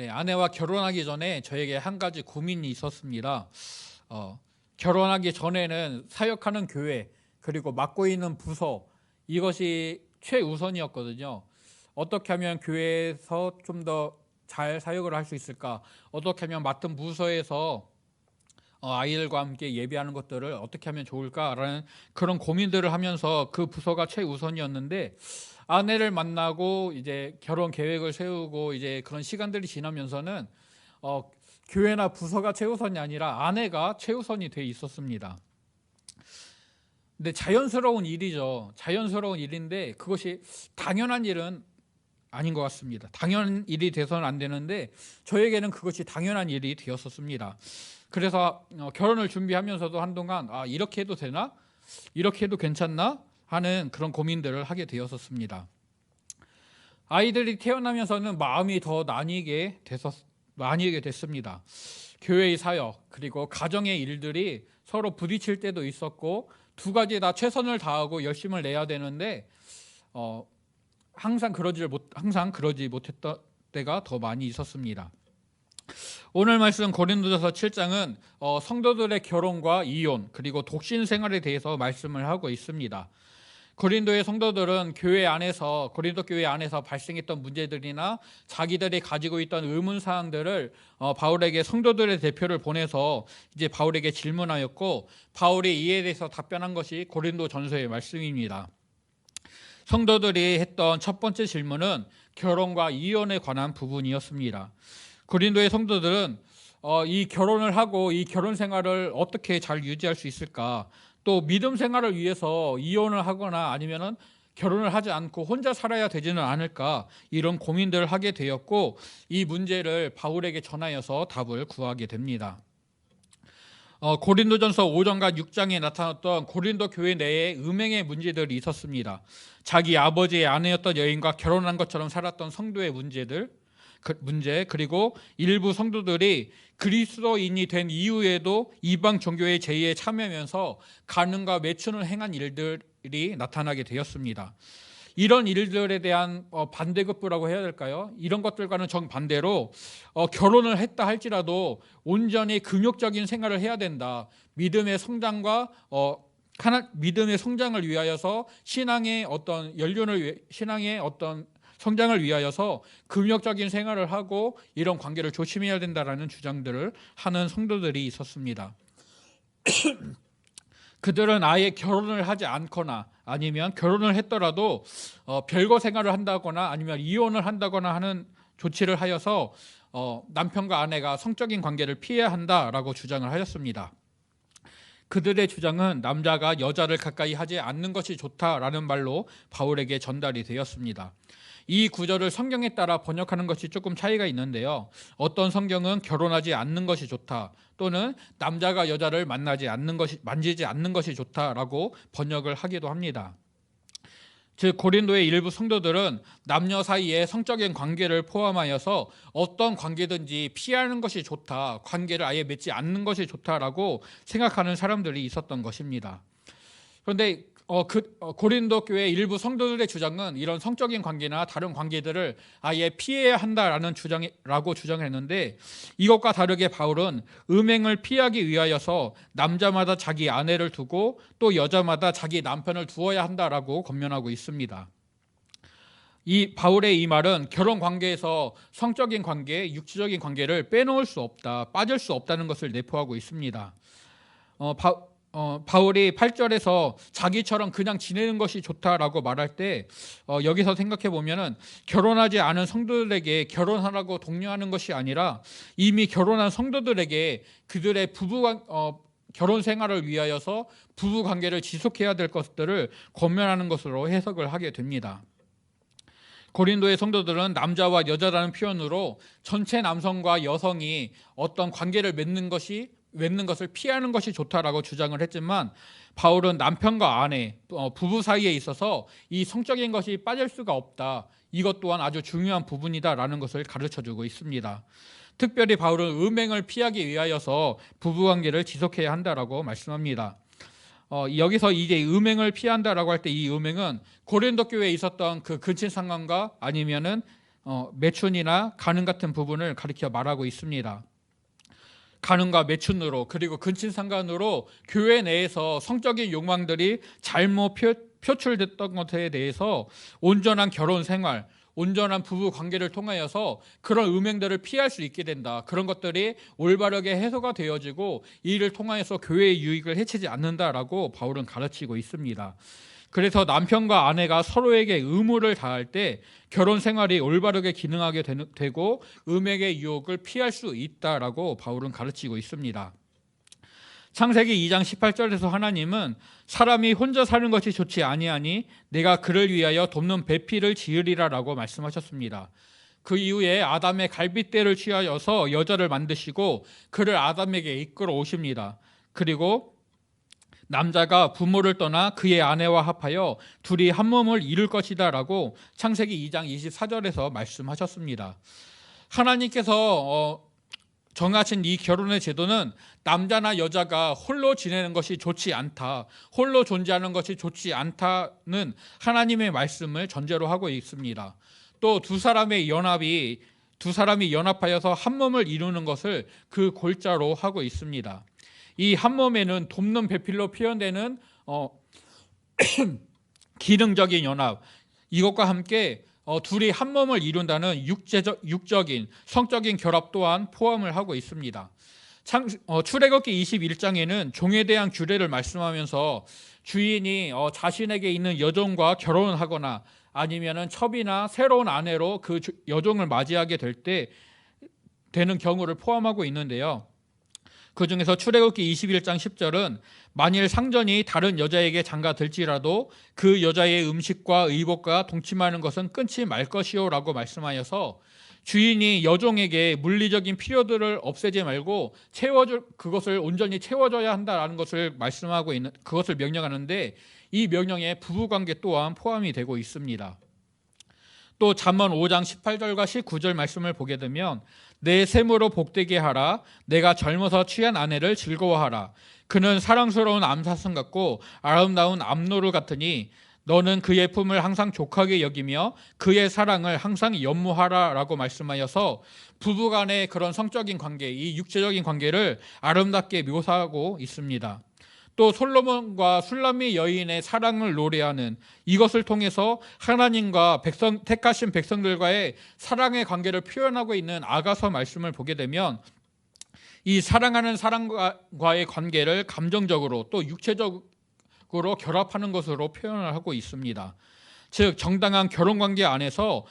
네, 아내와 결혼하기 전에 저에게 한 가지 고민이 있었습니다. 결혼하기 전에는 사역하는 교회 그리고 맡고 있는 부서 이것이 최우선이었거든요. 어떻게 하면 교회에서 좀 더 잘 사역을 할 수 있을까? 어떻게 하면 맡은 부서에서 아이들과 함께 예배하는 것들을 어떻게 하면 좋을까라는 그런 고민들을 하면서 그 부서가 최우선이었는데, 아내를 만나고 이제 결혼 계획을 세우고 이제 그런 시간들이 지나면서는 어, 교회나 부서가 최우선이 아니라 아내가 최우선이 돼 있었습니다. 근데 자연스러운 일이죠. 자연스러운 일인데 그것이 당연한 일은 아닌 것 같습니다. 당연한 일이 돼서는 안 되는데 저에게는 그것이 당연한 일이 되었었습니다. 그래서 결혼을 준비하면서도 한동안 이렇게 해도 되나? 이렇게 해도 괜찮나? 하는 그런 고민들을 하게 되었었습니다. 아이들이 태어나면서는 마음이 더 나뉘게 됐습니다. 교회의 사역 그리고 가정의 일들이 서로 부딪힐 때도 있었고, 두 가지 다 최선을 다하고 열심을 내야 되는데 항상 그러지 못했던 때가 더 많이 있었습니다. 오늘 말씀 고린도전서 7장은 성도들의 결혼과 이혼 그리고 독신 생활에 대해서 말씀을 하고 있습니다. 고린도의 성도들은 고린도 교회 안에서 발생했던 문제들이나 자기들이 가지고 있던 의문사항들을 바울에게 성도들의 대표를 보내서 이제 바울에게 질문하였고, 바울이 이에 대해서 답변한 것이 고린도 전서의 말씀입니다. 성도들이 했던 첫 번째 질문은 결혼과 이혼에 관한 부분이었습니다. 고린도의 성도들은 이 결혼을 하고 이 결혼 생활을 어떻게 잘 유지할 수 있을까, 또 믿음 생활을 위해서 이혼을 하거나 아니면은 결혼을 하지 않고 혼자 살아야 되지는 않을까, 이런 고민들을 하게 되었고, 이 문제를 바울에게 전하여서 답을 구하게 됩니다. 고린도전서 5장과 6장에 나타났던 고린도 교회 내에 음행의 문제들이 있었습니다. 자기 아버지의 아내였던 여인과 결혼한 것처럼 살았던 성도의 문제, 그리고 일부 성도들이 그리스도인이 된 이후에도 이방 종교의 제의에 참여하면서 간음과 매춘을 행한 일들이 나타나게 되었습니다. 이런 일들에 대한 반대급부라고 해야 될까요? 이런 것들과는 정반대로 결혼을 했다 할지라도 온전히 금욕적인 생활을 해야 된다. 믿음의 성장과 믿음의 성장을 위하여서 신앙의 성장을 위하여서 금욕적인 생활을 하고 이런 관계를 조심해야 된다라는 주장들을 하는 성도들이 있었습니다. 그들은 아예 결혼을 하지 않거나 아니면 결혼을 했더라도 별거 생활을 한다거나 아니면 이혼을 한다거나 하는 조치를 하여서 남편과 아내가 성적인 관계를 피해야 한다라고 주장을 하였습니다. 그들의 주장은 남자가 여자를 가까이 하지 않는 것이 좋다라는 말로 바울에게 전달이 되었습니다. 이 구절을 성경에 따라 번역하는 것이 조금 차이가 있는데요. 어떤 성경은 결혼하지 않는 것이 좋다, 또는 남자가 여자를 만지지 않는 것이 좋다라고 번역을 하기도 합니다. 즉 고린도의 일부 성도들은 남녀 사이의 성적인 관계를 포함하여서 어떤 관계든지 피하는 것이 좋다, 관계를 아예 맺지 않는 것이 좋다라고 생각하는 사람들이 있었던 것입니다. 그런데 고린도 교회 일부 성도들의 주장은 이런 성적인 관계나 다른 관계들을 아예 피해야 한다라는 주장을 했는데, 이것과 다르게 바울은 음행을 피하기 위하여서 남자마다 자기 아내를 두고 또 여자마다 자기 남편을 두어야 한다라고 권면하고 있습니다. 이 바울의 이 말은 결혼 관계에서 성적인 관계, 육체적인 관계를 빼놓을 수 없다, 빠질 수 없다는 것을 내포하고 있습니다. 바울이 8절에서 자기처럼 그냥 지내는 것이 좋다라고 말할 때 여기서 생각해 보면은 결혼하지 않은 성도들에게 결혼하라고 독려하는 것이 아니라 이미 결혼한 성도들에게 그들의 결혼 생활을 위하여서 부부 관계를 지속해야 될 것들을 권면하는 것으로 해석을 하게 됩니다. 고린도의 성도들은 남자와 여자라는 표현으로 전체 남성과 여성이 어떤 관계를 맺는 것을 피하는 것이 좋다라고 주장을 했지만, 바울은 남편과 아내, 부부 사이에 있어서 이 성적인 것이 빠질 수가 없다, 이것 또한 아주 중요한 부분이다라는 것을 가르쳐주고 있습니다. 특별히 바울은 음행을 피하기 위하여서 부부관계를 지속해야 한다라고 말씀합니다. 여기서 이제 음행을 피한다라고 할 때 이 음행은 고린도 교회에 있었던 그 근친상간과 아니면은 매춘이나 간음 같은 부분을 가리켜 말하고 있습니다. 간음과 매춘으로 그리고 근친상간으로 교회 내에서 성적인 욕망들이 잘못 표출됐던 것에 대해서 온전한 결혼 생활, 온전한 부부 관계를 통하여서 그런 음행들을 피할 수 있게 된다. 그런 것들이 올바르게 해소가 되어지고 이를 통하여서 교회의 유익을 해치지 않는다라고 바울은 가르치고 있습니다. 그래서 남편과 아내가 서로에게 의무를 다할 때 결혼 생활이 올바르게 기능하게 되고 음행의 유혹을 피할 수 있다라고 바울은 가르치고 있습니다. 창세기 2장 18절에서 하나님은 사람이 혼자 사는 것이 좋지 아니하니 내가 그를 위하여 돕는 배필을 지으리라라고 말씀하셨습니다. 그 이후에 아담의 갈빗대를 취하여서 여자를 만드시고 그를 아담에게 이끌어 오십니다. 그리고 남자가 부모를 떠나 그의 아내와 합하여 둘이 한 몸을 이룰 것이다 라고 창세기 2장 24절에서 말씀하셨습니다. 하나님께서 정하신 이 결혼의 제도는 남자나 여자가 홀로 지내는 것이 좋지 않다, 홀로 존재하는 것이 좋지 않다는 하나님의 말씀을 전제로 하고 있습니다. 또 두 사람이 연합하여서 한 몸을 이루는 것을 그 골자로 하고 있습니다. 이 한 몸에는 돕는 배필로 표현되는 기능적인 연합, 이것과 함께 둘이 한 몸을 이룬다는 육적인 성적인 결합 또한 포함을 하고 있습니다. 출애굽기 21장에는 종에 대한 규례를 말씀하면서 주인이 자신에게 있는 여종과 결혼을 하거나 아니면은 첩이나 새로운 아내로 그 여종을 맞이하게 될 때 되는 경우를 포함하고 있는데요. 그 중에서 출애굽기 21장 10절은 만일 상전이 다른 여자에게 장가들지라도 그 여자의 음식과 의복과 동침하는 것은 끊지 말 것이요 라고 말씀하여서 주인이 여종에게 물리적인 필요들을 없애지 말고 그것을 온전히 채워줘야 한다는 것을 말씀하고 있는, 그것을 명령하는데 이 명령에 부부관계 또한 포함이 되고 있습니다. 또 잠언 5장 18절과 19절 말씀을 보게 되면 내 샘으로 복되게 하라, 내가 젊어서 취한 아내를 즐거워하라. 그는 사랑스러운 암사슴 같고 아름다운 암노루 같으니 너는 그의 품을 항상 족하게 여기며 그의 사랑을 항상 연모하라 라고 말씀하여서 부부간의 그런 성적인 관계, 이 육체적인 관계를 아름답게 묘사하고 있습니다. 또 솔로몬과 술람미 여인의 사랑을 노래하는, 이것을 통해서 하나님과 택하신 백성들과의 사랑의 관계를 표현하고 있는 아가서 말씀을 보게 되면 이 사랑하는 사람과의 관계를 감정적으로 또 육체적으로 결합하는 것으로 표현을 하고 있습니다. 즉 정당한 결혼관계 안에서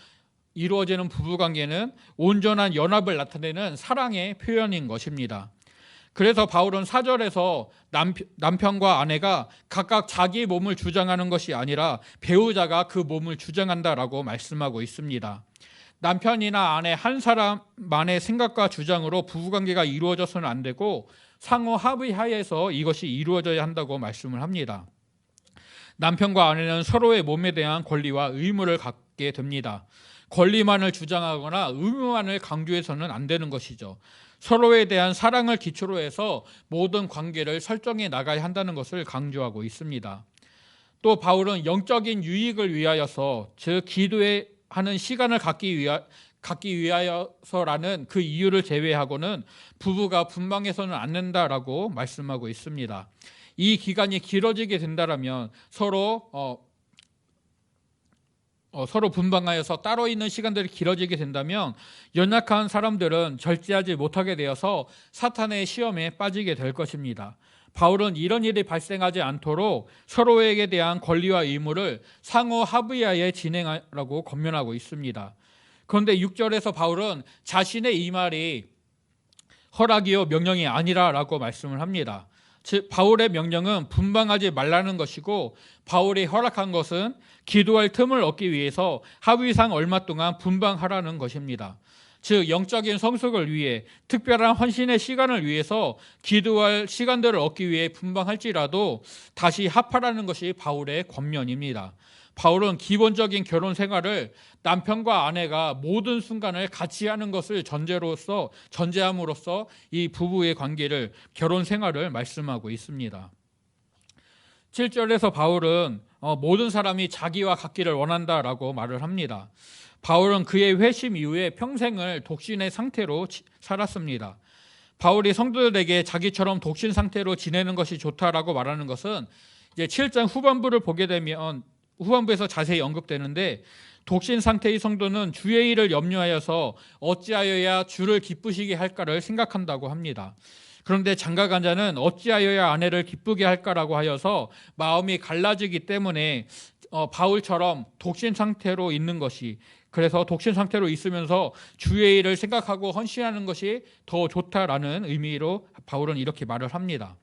이루어지는 부부관계는 온전한 연합을 나타내는 사랑의 표현인 것입니다. 그래서 바울은 4절에서 남편과 아내가 각각 자기 몸을 주장하는 것이 아니라 배우자가 그 몸을 주장한다라고 말씀하고 있습니다. 남편이나 아내 한 사람만의 생각과 주장으로 부부관계가 이루어져서는 안 되고 상호 합의하에서 이것이 이루어져야 한다고 말씀을 합니다. 남편과 아내는 서로의 몸에 대한 권리와 의무를 갖게 됩니다. 권리만을 주장하거나 의무만을 강조해서는 안 되는 것이죠. 서로에 대한 사랑을 기초로 해서 모든 관계를 설정해 나가야 한다는 것을 강조하고 있습니다. 또 바울은 영적인 유익을 위하여서, 즉 기도하는 시간을 갖기 위하여서라는 그 이유를 제외하고는 부부가 분방해서는 안 된다라고 말씀하고 있습니다. 이 기간이 길어지게 된다면 서로 분방하여서 따로 있는 시간들이 길어지게 된다면 연약한 사람들은 절제하지 못하게 되어서 사탄의 시험에 빠지게 될 것입니다. 바울은 이런 일이 발생하지 않도록 서로에게 대한 권리와 의무를 상호 합의하에 진행하라고 권면하고 있습니다. 그런데 6절에서 바울은 자신의 이 말이 허락이요 명령이 아니라라고 말씀을 합니다. 즉 바울의 명령은 분방하지 말라는 것이고 바울이 허락한 것은 기도할 틈을 얻기 위해서 합의상 얼마 동안 분방하라는 것입니다. 즉 영적인 성숙을 위해 특별한 헌신의 시간을 위해서 기도할 시간들을 얻기 위해 분방할지라도 다시 합하라는 것이 바울의 권면입니다. 바울은 기본적인 결혼 생활을 남편과 아내가 모든 순간을 같이 하는 것을 전제함으로써 이 부부의 관계를, 결혼 생활을 말씀하고 있습니다. 7절에서 바울은 모든 사람이 자기와 같기를 원한다라고 말을 합니다. 바울은 그의 회심 이후에 평생을 독신의 상태로 살았습니다. 바울이 성도들에게 자기처럼 독신 상태로 지내는 것이 좋다라고 말하는 것은 이제 7장 후반부를 보게 되면 후반부에서 자세히 언급되는데, 독신 상태의 성도는 주의 일을 염려하여서 어찌하여야 주를 기쁘시게 할까를 생각한다고 합니다. 그런데 장가간 자는 어찌하여야 아내를 기쁘게 할까라고 하여서 마음이 갈라지기 때문에 바울처럼 독신 상태로 있는 것이, 그래서 독신 상태로 있으면서 주의 일을 생각하고 헌신하는 것이 더 좋다라는 의미로 바울은 이렇게 말을 합니다.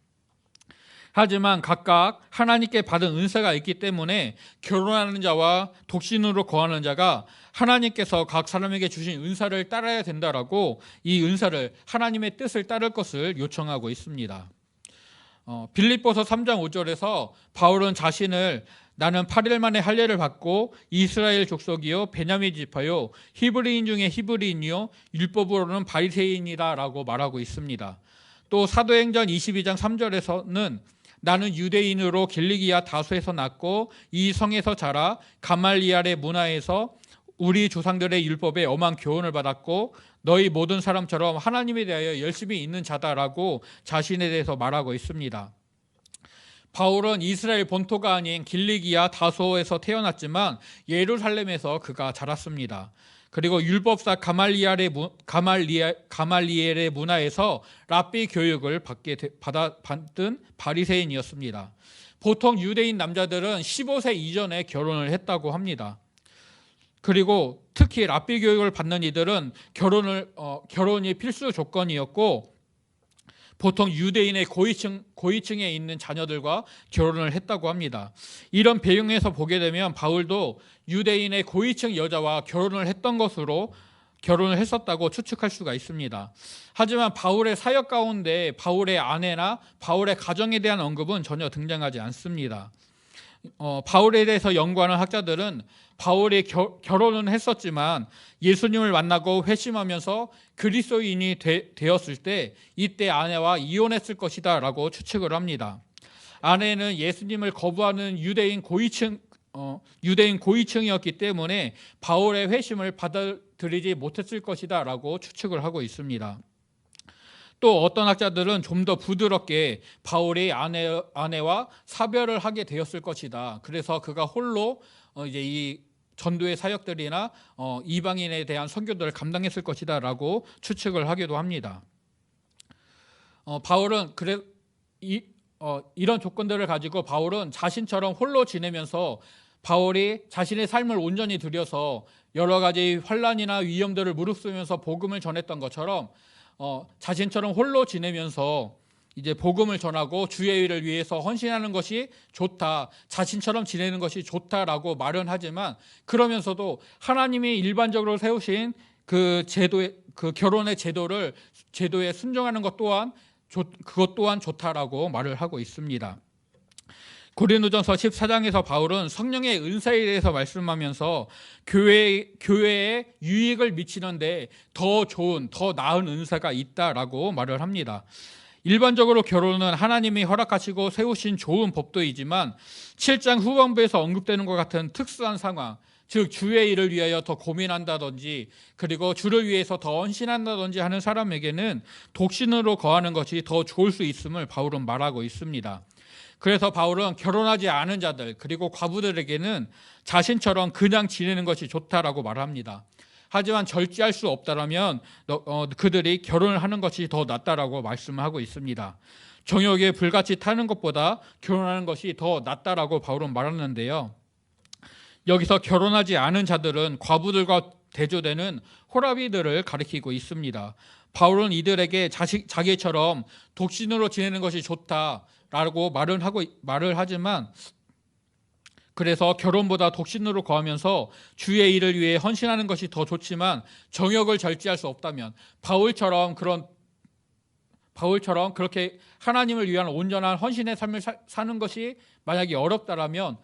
하지만 각각 하나님께 받은 은사가 있기 때문에 결혼하는 자와 독신으로 거하는 자가 하나님께서 각 사람에게 주신 은사를 따라야 된다라고, 이 은사를, 하나님의 뜻을 따를 것을 요청하고 있습니다. 빌립보서 3장 5절에서 바울은 자신을 나는 8일 만에 할례를 받고 이스라엘 족속이요 베냐민 지파요 히브리인 중에 히브리인이요 율법으로는 바리새인이다 라고 말하고 있습니다. 또 사도행전 22장 3절에서는 나는 유대인으로 길리기아 다소에서 났고 이 성에서 자라 가말리알의 문화에서 우리 조상들의 율법에 엄한 교훈을 받았고 너희 모든 사람처럼 하나님에 대하여 열심히 있는 자다라고 자신에 대해서 말하고 있습니다. 바울은 이스라엘 본토가 아닌 길리기아 다소에서 태어났지만 예루살렘에서 그가 자랐습니다. 그리고 율법사 가말리엘의 문화에서 랍비 교육을 받은 바리새인이었습니다. 보통 유대인 남자들은 15세 이전에 결혼을 했다고 합니다. 그리고 특히 랍비 교육을 받는 이들은 결혼이 필수 조건이었고, 보통 유대인의 고위층에 있는 자녀들과 결혼을 했다고 합니다. 이런 배경에서 보게 되면 바울도 유대인의 고위층 여자와 결혼을 했었다고 추측할 수가 있습니다. 하지만 바울의 사역 가운데 바울의 아내나 바울의 가정에 대한 언급은 전혀 등장하지 않습니다. 바울에 대해서 연구하는 학자들은 바울이 결혼은 했었지만 예수님을 만나고 회심하면서 그리스도인이 되었을 때 이때 아내와 이혼했을 것이다 라고 추측을 합니다. 아내는 예수님을 거부하는 유대인 고위층이었기 때문에 바울의 회심을 받아들이지 못했을 것이다 라고 추측을 하고 있습니다. 또 어떤 학자들은 좀 더 부드럽게 바울이 아내와 사별을 하게 되었을 것이다. 그래서 그가 홀로 이제 이 전도의 사역들이나 이방인에 대한 선교들을 감당했을 것이다라고 추측을 하기도 합니다. 바울은 이런 조건들을 가지고 바울은 자신처럼 홀로 지내면서 바울이 자신의 삶을 온전히 들여서 여러 가지 환난이나 위험들을 무릅쓰면서 복음을 전했던 것처럼 자신처럼 홀로 지내면서 이제 복음을 전하고 주의 일을 위해서 헌신하는 것이 좋다, 자신처럼 지내는 것이 좋다라고 말은 하지만, 그러면서도 하나님이 일반적으로 세우신 그 결혼의 제도에 순종하는 것 또한 그것 또한 좋다라고 말을 하고 있습니다. 고린도전서 14장에서 바울은 성령의 은사에 대해서 말씀하면서 교회에 유익을 미치는데 더 좋은, 더 나은 은사가 있다라고 말을 합니다. 일반적으로 결혼은 하나님이 허락하시고 세우신 좋은 법도이지만 7장 후반부에서 언급되는 것 같은 특수한 상황, 즉 주의 일을 위하여 더 고민한다든지 그리고 주를 위해서 더 헌신한다든지 하는 사람에게는 독신으로 거하는 것이 더 좋을 수 있음을 바울은 말하고 있습니다. 그래서 바울은 결혼하지 않은 자들 그리고 과부들에게는 자신처럼 그냥 지내는 것이 좋다라고 말합니다. 하지만 절제할 수 없다라면 그들이 결혼을 하는 것이 더 낫다라고 말씀을 하고 있습니다. 정욕에 불같이 타는 것보다 결혼하는 것이 더 낫다라고 바울은 말하는데요. 여기서 결혼하지 않은 자들은 과부들과 대조되는 호라비들을 가리키고 있습니다. 바울은 이들에게 자기처럼 독신으로 지내는 것이 좋다라고 말을 하지만, 그래서 결혼보다 독신으로 거하면서 주의 일을 위해 헌신하는 것이 더 좋지만 정욕을 절제할 수 없다면, 바울처럼 그렇게 하나님을 위한 온전한 헌신의 삶을 사는 것이 만약에 어렵다라면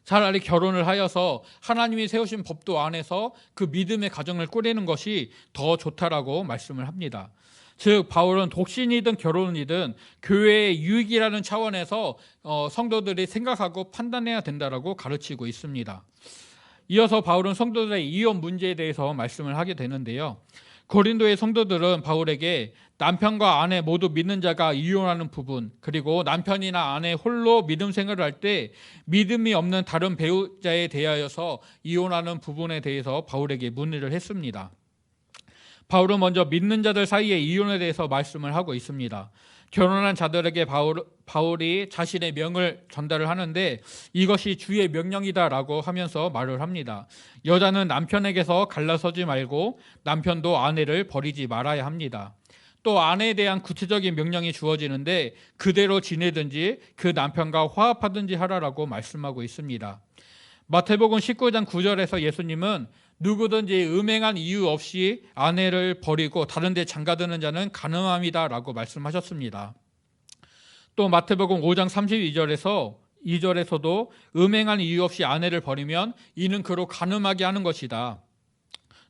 차라리 결혼을 하여서 하나님이 세우신 법도 안에서 그 믿음의 가정을 꾸리는 것이 더 좋다라고 말씀을 합니다. 즉 바울은 독신이든 결혼이든 교회의 유익이라는 차원에서 성도들이 생각하고 판단해야 된다라고 가르치고 있습니다. 이어서 바울은 성도들의 이혼 문제에 대해서 말씀을 하게 되는데요. 고린도의 성도들은 바울에게 남편과 아내 모두 믿는 자가 이혼하는 부분, 그리고 남편이나 아내 홀로 믿음 생활을 할 때 믿음이 없는 다른 배우자에 대하여서 이혼하는 부분에 대해서 바울에게 문의를 했습니다. 바울은 먼저 믿는 자들 사이의 이혼에 대해서 말씀을 하고 있습니다. 결혼한 자들에게 바울이 자신의 명을 전달을 하는데 이것이 주의 명령이다라고 하면서 말을 합니다. 여자는 남편에게서 갈라서지 말고 남편도 아내를 버리지 말아야 합니다. 또 아내에 대한 구체적인 명령이 주어지는데 그대로 지내든지 그 남편과 화합하든지 하라라고 말씀하고 있습니다. 마태복음 19장 9절에서 예수님은 누구든지 음행한 이유 없이 아내를 버리고 다른 데 장가드는 자는 간음함이다 라고 말씀하셨습니다. 또 마태복음 5장 32절에서도 음행한 이유 없이 아내를 버리면 이는 그로 간음하게 하는 것이다.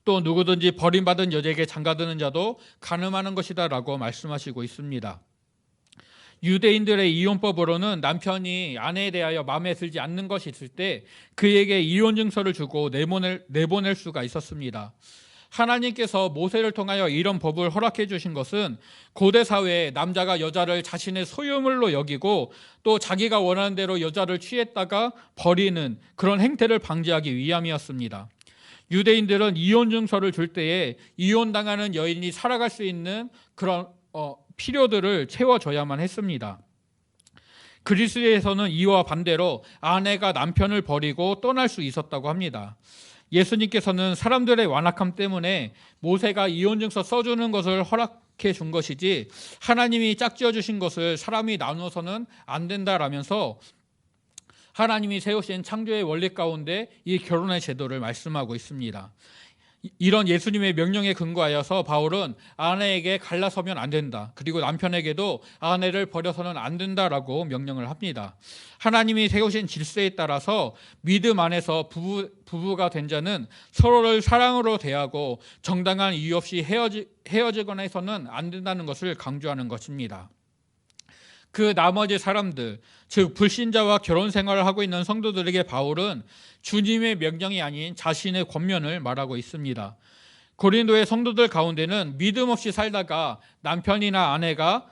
또 누구든지 버림받은 여자에게 장가드는 자도 간음하는 것이다 라고 말씀하시고 있습니다. 유대인들의 이혼법으로는 남편이 아내에 대하여 마음에 들지 않는 것이 있을 때 그에게 이혼 증서를 주고 내보낼 수가 있었습니다. 하나님께서 모세를 통하여 이런 법을 허락해 주신 것은 고대 사회에 남자가 여자를 자신의 소유물로 여기고 또 자기가 원하는 대로 여자를 취했다가 버리는 그런 행태를 방지하기 위함이었습니다. 유대인들은 이혼 증서를 줄 때에 이혼당하는 여인이 살아갈 수 있는 그런 필요들을 채워줘야만 했습니다. 그리스에서는 이와 반대로 아내가 남편을 버리고 떠날 수 있었다고 합니다. 예수님께서는 사람들의 완악함 때문에 모세가 이혼증서 써주는 것을 허락해 준 것이지 하나님이 짝지어 주신 것을 사람이 나누어서는 안 된다라면서 하나님이 세우신 창조의 원리 가운데 이 결혼의 제도를 말씀하고 있습니다. 이런 예수님의 명령에 근거하여서 바울은 아내에게 갈라서면 안 된다. 그리고 남편에게도 아내를 버려서는 안 된다라고 명령을 합니다. 하나님이 세우신 질서에 따라서 믿음 안에서 부부가 된 자는 서로를 사랑으로 대하고 정당한 이유 없이 헤어지거나 해서는 안 된다는 것을 강조하는 것입니다. 그 나머지 사람들, 즉 불신자와 결혼 생활을 하고 있는 성도들에게 바울은 주님의 명령이 아닌 자신의 권면을 말하고 있습니다. 고린도의 성도들 가운데는 믿음 없이 살다가 남편이나 아내가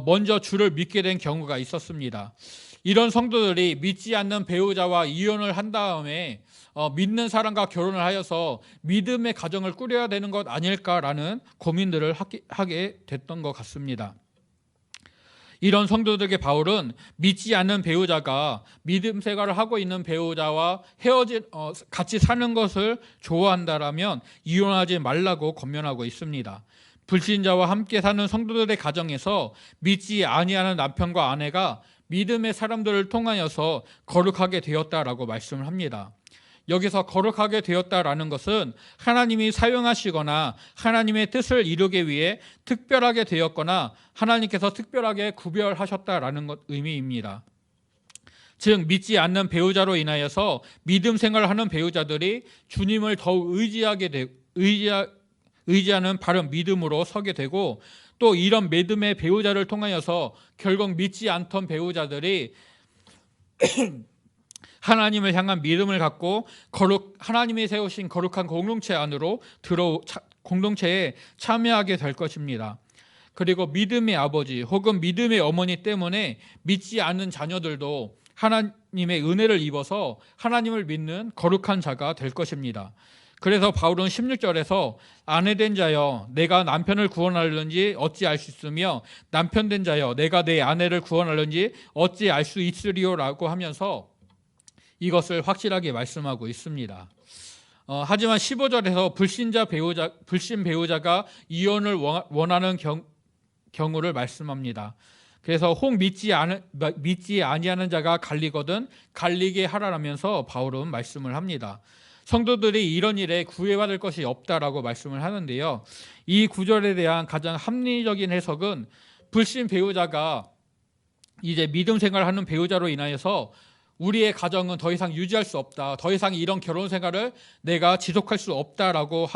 먼저 주를 믿게 된 경우가 있었습니다. 이런 성도들이 믿지 않는 배우자와 이혼을 한 다음에 믿는 사람과 결혼을 하여서 믿음의 가정을 꾸려야 되는 것 아닐까라는 고민들을 하게 됐던 것 같습니다. 이런 성도들에게 바울은 믿지 않는 배우자가 믿음 생활을 하고 있는 배우자와 같이 사는 것을 좋아한다라면 이혼하지 말라고 권면하고 있습니다. 불신자와 함께 사는 성도들의 가정에서 믿지 아니하는 남편과 아내가 믿음의 사람들을 통하여서 거룩하게 되었다라고 말씀을 합니다. 여기서 거룩하게 되었다라는 것은 하나님이 사용하시거나 하나님의 뜻을 이루기 위해 특별하게 되었거나 하나님께서 특별하게 구별하셨다라는 의미입니다. 즉 믿지 않는 배우자로 인하여서 믿음 생활을 하는 배우자들이 주님을 더욱 의지하는 바른 믿음으로 서게 되고 또 이런 믿음의 배우자를 통하여서 결국 믿지 않던 배우자들이 하나님을 향한 믿음을 갖고 하나님이 세우신 거룩한 공동체 안으로 공동체에 참여하게 될 것입니다. 그리고 믿음의 아버지 혹은 믿음의 어머니 때문에 믿지 않는 자녀들도 하나님의 은혜를 입어서 하나님을 믿는 거룩한 자가 될 것입니다. 그래서 바울은 16절에서 아내 된 자여 내가 남편을 구원하려는지 어찌 알 수 있으며 남편 된 자여 내가 내 아내를 구원하려는지 어찌 알 수 있으리요라고 하면서 이것을 확실하게 말씀하고 있습니다. 하지만 15절에서 불신 배우자가 이혼을 원하는 경우를 말씀합니다. 그래서 혹 믿지 아니하는 자가 갈리거든 갈리게 하라라면서 바울은 말씀을 합니다. 성도들이 이런 일에 구애받을 것이 없다라고 말씀을 하는데요. 이 구절에 대한 가장 합리적인 해석은 불신 배우자가 이제 믿음 생활하는 배우자로 인하여서 우리의 가정은 더 이상 유지할 수 없다. 더 이상 이런 결혼 생활을 내가 지속할 수 없다라고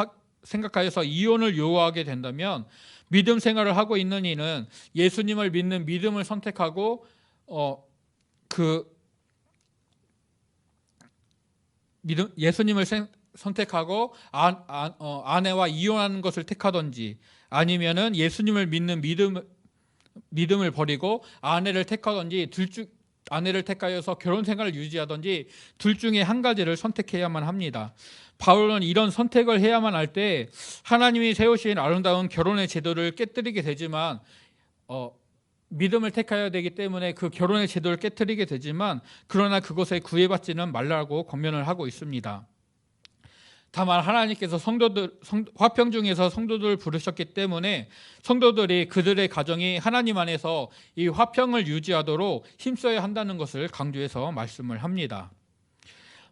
생각하여서 이혼을 요구하게 된다면 믿음 생활을 하고 있는 이는 예수님을 믿는 믿음을 선택하고 예수님을 선택하고 아내와 이혼하는 것을 택하든지, 아니면은 예수님을 믿는 믿음을 버리고 아내를 택하든지, 아내를 택하여서 결혼 생활을 유지하든지 둘 중에 한 가지를 선택해야만 합니다. 바울은 이런 선택을 해야만 할 때 하나님이 세우신 아름다운 결혼의 제도를 깨뜨리게 되지만, 믿음을 택해야 되기 때문에 그 결혼의 제도를 깨뜨리게 되지만, 그러나 그것에 구애받지는 말라고 권면을 하고 있습니다. 다만 하나님께서 화평 중에서 성도들을 부르셨기 때문에 성도들이 그들의 가정이 하나님 안에서 이 화평을 유지하도록 힘써야 한다는 것을 강조해서 말씀을 합니다.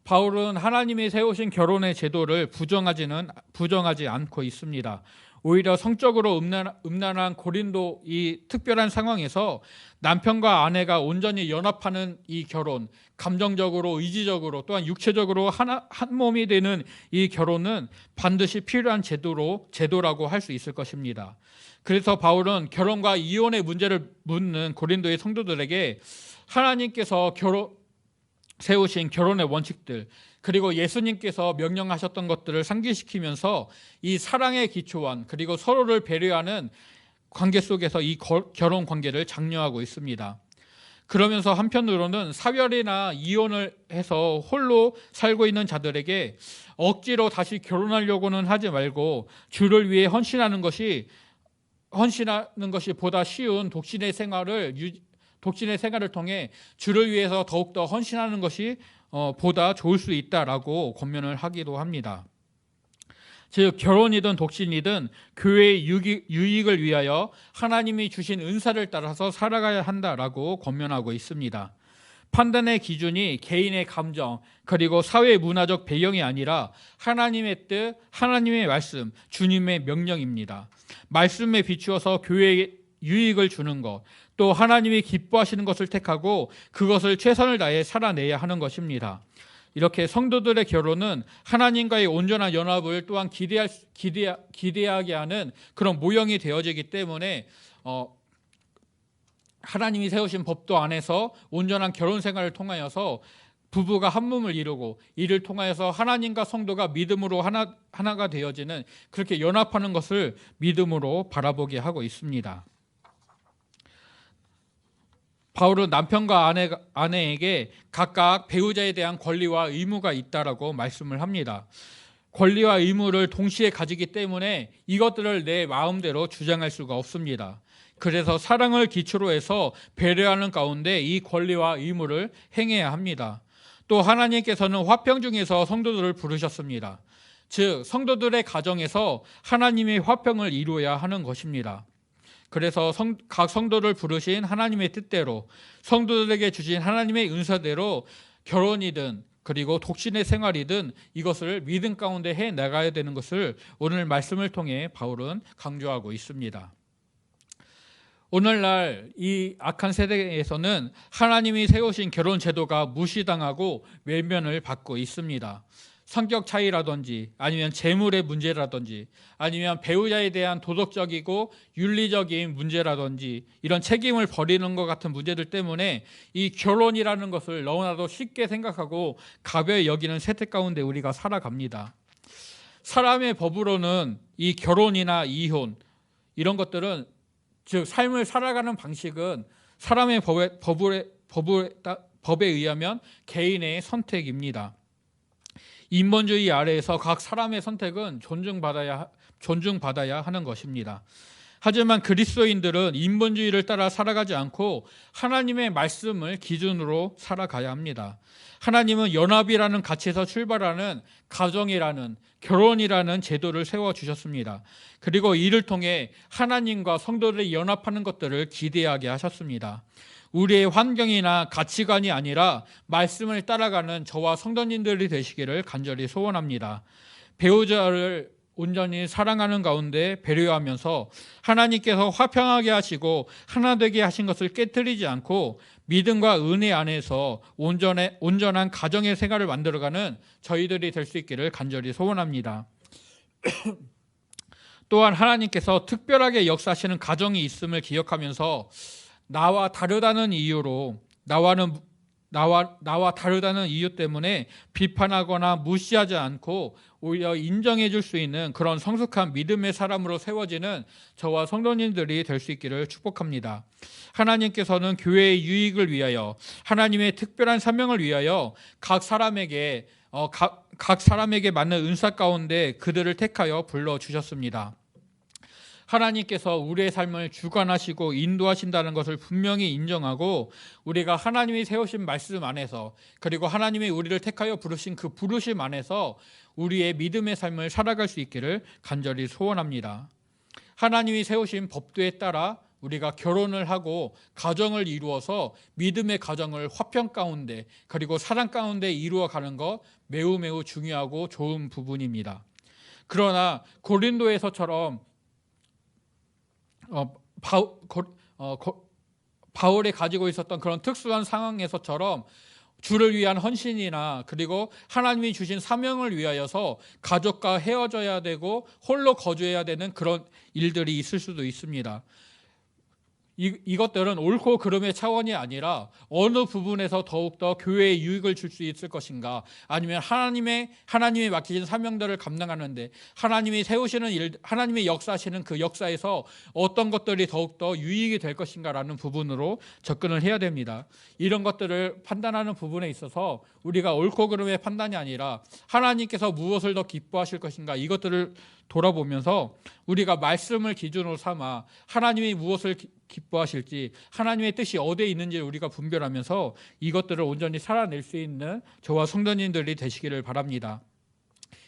바울은 하나님이 세우신 결혼의 제도를 부정하지 않고 있습니다. 오히려 성적으로 음란한 고린도 이 특별한 상황에서 남편과 아내가 온전히 연합하는 이 결혼, 감정적으로, 의지적으로, 또한 육체적으로 한 몸이 되는 이 결혼은 반드시 필요한 제도라고 할 수 있을 것입니다. 그래서 바울은 결혼과 이혼의 문제를 묻는 고린도의 성도들에게 하나님께서 세우신 결혼의 원칙들, 그리고 예수님께서 명령하셨던 것들을 상기시키면서 이 사랑의 기초원, 그리고 서로를 배려하는 관계 속에서 이 결혼 관계를 장려하고 있습니다. 그러면서 한편으로는 사별이나 이혼을 해서 홀로 살고 있는 자들에게 억지로 다시 결혼하려고는 하지 말고 주를 위해 헌신하는 것이 보다 쉬운 독신의 생활을 통해 주를 위해서 더욱더 헌신하는 것이 보다 좋을 수 있다라고 권면을 하기도 합니다. 즉 결혼이든 독신이든 교회의 유익을 위하여 하나님이 주신 은사를 따라서 살아가야 한다라고 권면하고 있습니다. 판단의 기준이 개인의 감정 그리고 사회 문화적 배경이 아니라 하나님의 뜻, 하나님의 말씀, 주님의 명령입니다. 말씀에 비추어서 교회에 유익을 주는 것, 또 하나님이 기뻐하시는 것을 택하고 그것을 최선을 다해 살아내야 하는 것입니다. 이렇게 성도들의 결혼은 하나님과의 온전한 연합을 또한 기대하게 하는 그런 모형이 되어지기 때문에 하나님이 세우신 법도 안에서 온전한 결혼 생활을 통하여서 부부가 한 몸을 이루고 이를 통하여서 하나님과 성도가 믿음으로 하나가 되어지는, 그렇게 연합하는 것을 믿음으로 바라보게 하고 있습니다. 바울은 남편과 아내에게 각각 배우자에 대한 권리와 의무가 있다라고 말씀을 합니다. 권리와 의무를 동시에 가지기 때문에 이것들을 내 마음대로 주장할 수가 없습니다. 그래서 사랑을 기초로 해서 배려하는 가운데 이 권리와 의무를 행해야 합니다. 또 하나님께서는 화평 중에서 성도들을 부르셨습니다. 즉 성도들의 가정에서 하나님의 화평을 이루어야 하는 것입니다. 그래서 각 성도를 부르신 하나님의 뜻대로, 성도들에게 주신 하나님의 은사대로 결혼이든 그리고 독신의 생활이든 이것을 믿음 가운데 해 나가야 되는 것을 오늘 말씀을 통해 바울은 강조하고 있습니다. 오늘날 이 악한 세대에서는 하나님이 세우신 결혼 제도가 무시당하고 외면을 받고 있습니다. 성격 차이라든지 아니면 재물의 문제라든지 아니면 배우자에 대한 도덕적이고 윤리적인 문제라든지 이런 책임을 버리는 것 같은 문제들 때문에 이 결혼이라는 것을 너무나도 쉽게 생각하고 가벼이 여기는 세대 가운데 우리가 살아갑니다. 사람의 법으로는 이 결혼이나 이혼 이런 것들은, 즉 삶을 살아가는 방식은 사람의 법에 의하면 개인의 선택입니다. 인본주의 아래에서 각 사람의 선택은 존중받아야 하는 것입니다. 하지만 그리스도인들은 인본주의를 따라 살아가지 않고 하나님의 말씀을 기준으로 살아가야 합니다. 하나님은 연합이라는 가치에서 출발하는 가정이라는, 결혼이라는 제도를 세워주셨습니다. 그리고 이를 통해 하나님과 성도들이 연합하는 것들을 기대하게 하셨습니다. 우리의 환경이나 가치관이 아니라 말씀을 따라가는 저와 성도님들이 되시기를 간절히 소원합니다. 배우자를 온전히 사랑하는 가운데 배려하면서 하나님께서 화평하게 하시고 하나 되게 하신 것을 깨뜨리지 않고 믿음과 은혜 안에서 온전한 가정의 생활을 만들어가는 저희들이 될 수 있기를 간절히 소원합니다. 또한 하나님께서 특별하게 역사하시는 가정이 있음을 기억하면서 나와 다르다는 이유로 나와 다르다는 이유 때문에 비판하거나 무시하지 않고 오히려 인정해 줄 수 있는 그런 성숙한 믿음의 사람으로 세워지는 저와 성도님들이 될 수 있기를 축복합니다. 하나님께서는 교회의 유익을 위하여, 하나님의 특별한 사명을 위하여 각 사람에게 맞는 은사 가운데 그들을 택하여 불러주셨습니다. 하나님께서 우리의 삶을 주관하시고 인도하신다는 것을 분명히 인정하고, 우리가 하나님이 세우신 말씀 안에서, 그리고 하나님이 우리를 택하여 부르신 그 부르심 안에서 우리의 믿음의 삶을 살아갈 수 있기를 간절히 소원합니다. 하나님이 세우신 법도에 따라 우리가 결혼을 하고 가정을 이루어서 믿음의 가정을 화평 가운데 그리고 사랑 가운데 이루어가는 것 매우 매우 중요하고 좋은 부분입니다. 그러나 고린도에서처럼 바울이 가지고 있었던 그런 특수한 상황에서처럼 주를 위한 헌신이나 그리고 하나님이 주신 사명을 위하여서 가족과 헤어져야 되고 홀로 거주해야 되는 그런 일들이 있을 수도 있습니다. 이것들은 옳고 그름의 차원이 아니라 어느 부분에서 더욱더 교회에 유익을 줄 수 있을 것인가, 아니면 하나님이 맡기신 사명들을 감당하는데 하나님이 세우시는 일, 하나님이 역사하시는 그 역사에서 어떤 것들이 더욱더 유익이 될 것인가라는 부분으로 접근을 해야 됩니다. 이런 것들을 판단하는 부분에 있어서 우리가 옳고 그름의 판단이 아니라 하나님께서 무엇을 더 기뻐하실 것인가, 이것들을 돌아보면서 우리가 말씀을 기준으로 삼아 하나님이 무엇을 기뻐하실지, 하나님의 뜻이 어디에 있는지 우리가 분별하면서 이것들을 온전히 살아낼 수 있는 저와 성도님들이 되시기를 바랍니다.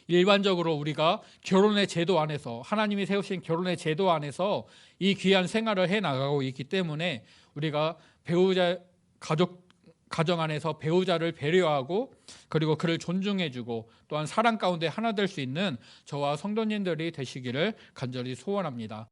일반적으로 우리가 결혼의 제도 안에서, 하나님이 세우신 결혼의 제도 안에서 이 귀한 생활을 해나가고 있기 때문에 우리가 가정 안에서 배우자를 배려하고 그리고 그를 존중해주고 또한 사랑 가운데 하나 될 수 있는 저와 성도님들이 되시기를 간절히 소원합니다.